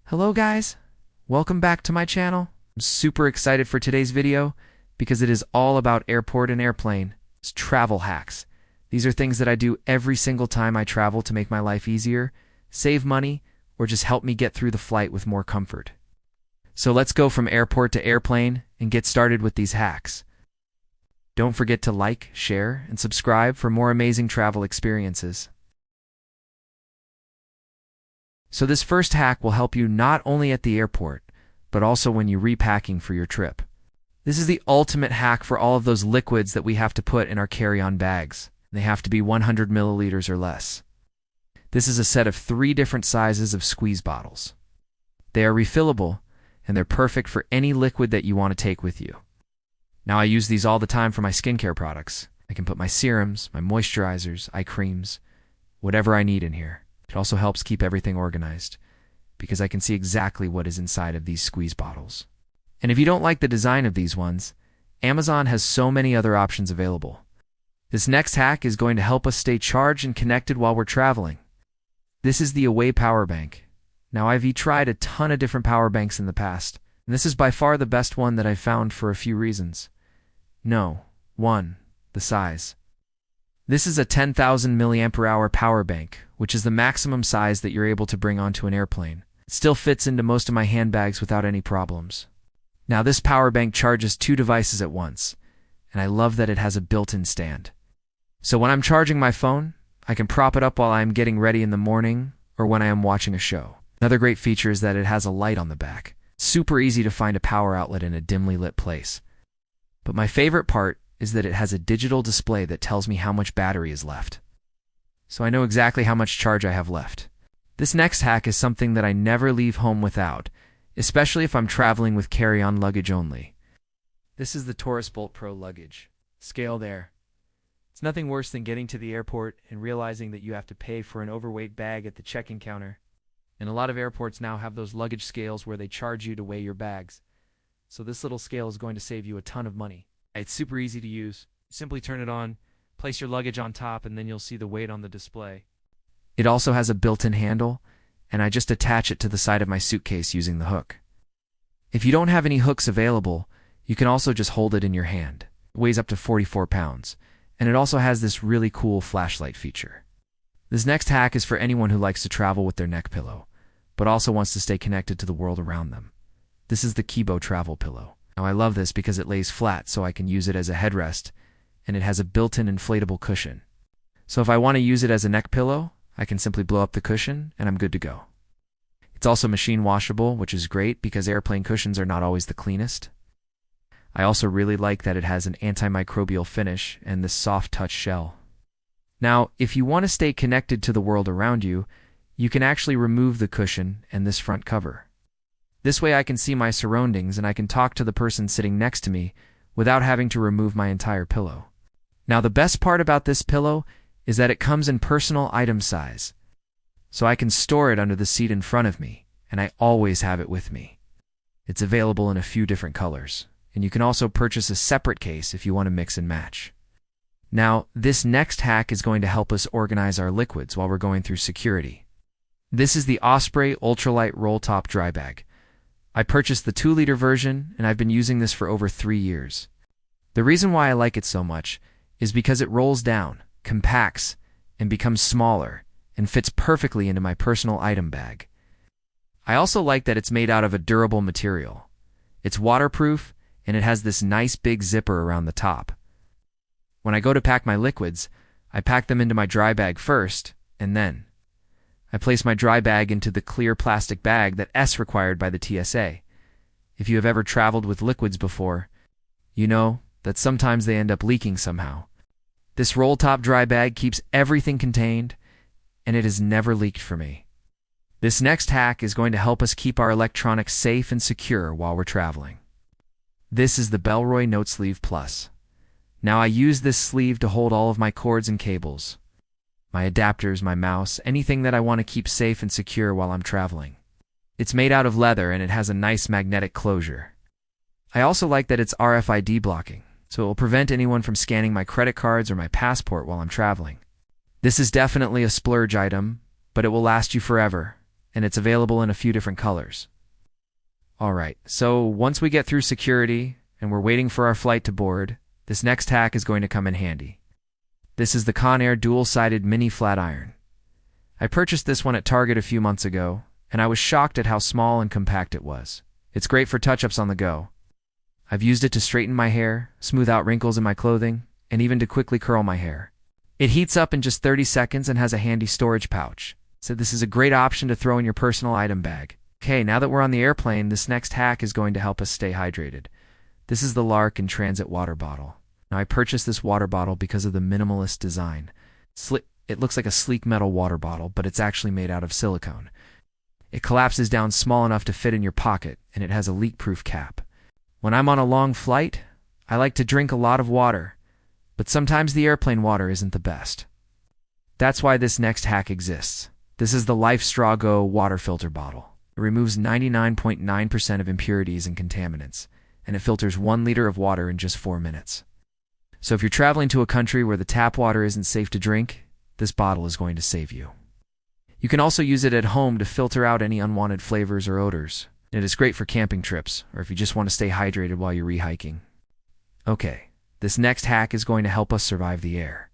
Hello guys, welcome back to my channel. I'm super excited for today's video because it is all about airport and airplane. It's travel hacks. These are things that I do every single time I travel to make my life easier, save money, or just help me get through the flight with more comfort. So let's go from airport to airplane and get started with these hacks. Don't forget to like, share, and subscribe for more amazing travel experiences. So this first hack will help you not only at the airport, but also when you're repacking for your trip. This is the ultimate hack for all of those liquids that we have to put in our carry-on bags. They have to be 100 milliliters or less. This is a set of 3 different sizes of squeeze bottles. They are refillable, and they're perfect for any liquid that you want to take with you. Now I use these all the time for my skincare products. I can put my serums, my moisturizers, eye creams, whatever I need in here. It also helps keep everything organized, because I can see exactly what is inside of these squeeze bottles. And if you don't like the design of these ones, Amazon has so many other options available. This next hack is going to help us stay charged and connected while we're traveling. This is the Away Power Bank. Now I've tried a ton of different power banks in the past, and this is by far the best one that I've found for a few reasons. 1. The size. This is a 10,000 mAh power bank, which is the maximum size that you're able to bring onto an airplane. It still fits into most of my handbags without any problems. Now this power bank charges 2 devices at once, and I love that it has a built-in stand. So when I'm charging my phone, I can prop it up while I'm getting ready in the morning or when I am watching a show. Another great feature is that it has a light on the back. It's super easy to find a power outlet in a dimly lit place. But my favorite part is that it has a digital display that tells me how much battery is left. So I know exactly how much charge I have left. This next hack is something that I never leave home without, especially if I'm traveling with carry-on luggage only. This is the Taurus Bolt Pro luggage. Scale there. It's nothing worse than getting to the airport and realizing that you have to pay for an overweight bag at the check-in counter. And a lot of airports now have those luggage scales where they charge you to weigh your bags. So this little scale is going to save you a ton of money. It's super easy to use. Simply turn it on, place your luggage on top, and then you'll see the weight on the display. It also has a built-in handle, and I just attach it to the side of my suitcase using the hook. If you don't have any hooks available, you can also just hold it in your hand. It weighs up to 44 pounds, and it also has this really cool flashlight feature. This next hack is for anyone who likes to travel with their neck pillow, but also wants to stay connected to the world around them. This is the Kibo Travel Pillow. Now I love this because it lays flat so I can use it as a headrest, and it has a built-in inflatable cushion. So if I want to use it as a neck pillow, I can simply blow up the cushion and I'm good to go. It's also machine washable, which is great because airplane cushions are not always the cleanest. I also really like that it has an antimicrobial finish and this soft touch shell. Now, if you want to stay connected to the world around you, you can actually remove the cushion and this front cover. This way I can see my surroundings and I can talk to the person sitting next to me without having to remove my entire pillow. Now the best part about this pillow is that it comes in personal item size. So I can store it under the seat in front of me, and I always have it with me. It's available in a few different colors, and you can also purchase a separate case if you want to mix and match. Now, this next hack is going to help us organize our liquids while we're going through security. This is the Osprey Ultralight Roll Top Dry Bag. I purchased the 2-liter version, and I've been using this for over 3 years. The reason why I like it so much is because it rolls down, compacts, and becomes smaller, and fits perfectly into my personal item bag. I also like that it's made out of a durable material. It's waterproof, and it has this nice big zipper around the top. When I go to pack my liquids, I pack them into my dry bag first, and then I place my dry bag into the clear plastic bag that is required by the TSA. If you have ever traveled with liquids before, you know that sometimes they end up leaking somehow. This roll-top dry bag keeps everything contained, and it has never leaked for me. This next hack is going to help us keep our electronics safe and secure while we're traveling. This is the Bellroy Note Sleeve Plus. Now I use this sleeve to hold all of my cords and cables, my adapters, my mouse, anything that I want to keep safe and secure while I'm traveling. It's made out of leather and it has a nice magnetic closure. I also like that it's RFID blocking, so it will prevent anyone from scanning my credit cards or my passport while I'm traveling. This is definitely a splurge item, but it will last you forever, and it's available in a few different colors. Alright, so once we get through security and we're waiting for our flight to board, this next hack is going to come in handy. This is the Conair dual-sided mini flat iron. I purchased this one at Target a few months ago, and I was shocked at how small and compact it was. It's great for touch-ups on the go. I've used it to straighten my hair, smooth out wrinkles in my clothing, and even to quickly curl my hair. It heats up in just 30 seconds and has a handy storage pouch, so this is a great option to throw in your personal item bag. Okay, now that we're on the airplane, this next hack is going to help us stay hydrated. This is the Lark in Transit water bottle. Now, I purchased this water bottle because of the minimalist design. It looks like a sleek metal water bottle, but it's actually made out of silicone. It collapses down small enough to fit in your pocket, and it has a leak-proof cap. When I'm on a long flight, I like to drink a lot of water, but sometimes the airplane water isn't the best. That's why this next hack exists. This is the Life Straw Go water filter bottle. It removes 99.9% of impurities and contaminants, and it filters 1 liter of water in just 4 minutes. So if you're traveling to a country where the tap water isn't safe to drink, this bottle is going to save you. You can also use it at home to filter out any unwanted flavors or odors. It is great for camping trips, or if you just want to stay hydrated while you're rehiking. Okay, this next hack is going to help us survive the air.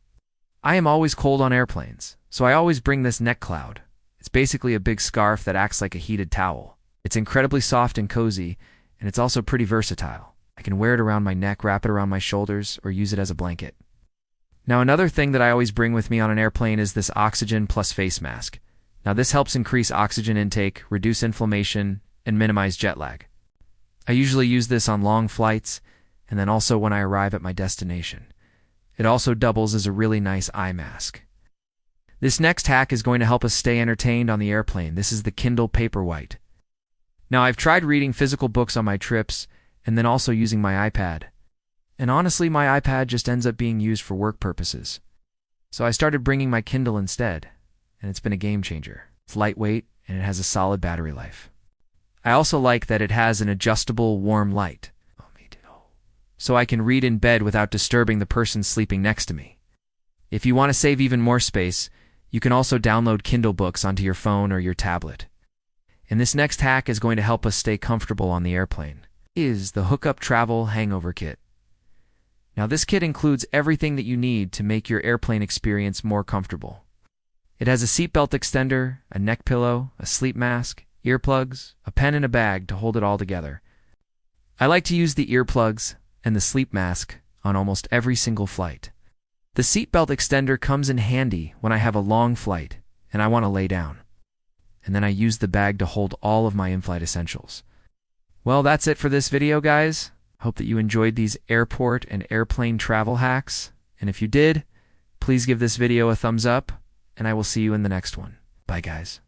I am always cold on airplanes, so I always bring this neck cloud. It's basically a big scarf that acts like a heated towel. It's incredibly soft and cozy, and it's also pretty versatile. I can wear it around my neck, wrap it around my shoulders, or use it as a blanket. Now, another thing that I always bring with me on an airplane is this Oxygen Plus face mask. Now, this helps increase oxygen intake, reduce inflammation, and minimize jet lag. I usually use this on long flights, and then also when I arrive at my destination. It also doubles as a really nice eye mask. This next hack is going to help us stay entertained on the airplane. This is the Kindle Paperwhite. Now, I've tried reading physical books on my trips, and then also using my iPad. And honestly, my iPad just ends up being used for work purposes. So I started bringing my Kindle instead, and it's been a game changer. It's lightweight, and it has a solid battery life. I also like that it has an adjustable warm light, so I can read in bed without disturbing the person sleeping next to me. If you want to save even more space, you can also download Kindle books onto your phone or your tablet. And this next hack is going to help us stay comfortable on the airplane. Is the Hookup Travel Hangover Kit. Now, this kit includes everything that you need to make your airplane experience more comfortable. It has a seatbelt extender, a neck pillow, a sleep mask, earplugs, a pen, and a bag to hold it all together. I like to use the earplugs and the sleep mask on almost every single flight. The seatbelt extender comes in handy when I have a long flight and I want to lay down. And then I use the bag to hold all of my in-flight essentials. Well, that's it for this video, guys. Hope that you enjoyed these airport and airplane travel hacks. And if you did, please give this video a thumbs up, and I will see you in the next one. Bye, guys.